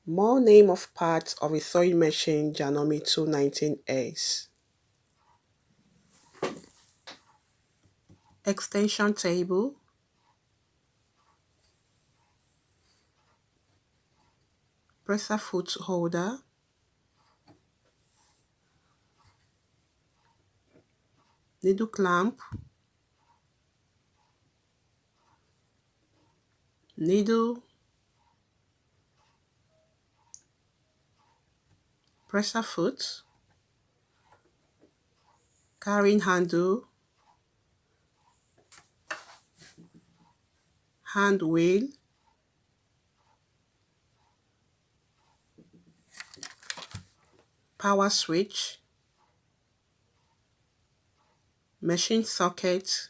More name of parts of a sewing machine JANOME 219S. Extension table, presser foot holder, needle clamp, needle, presser foot, carrying handle, hand wheel, power switch, machine socket,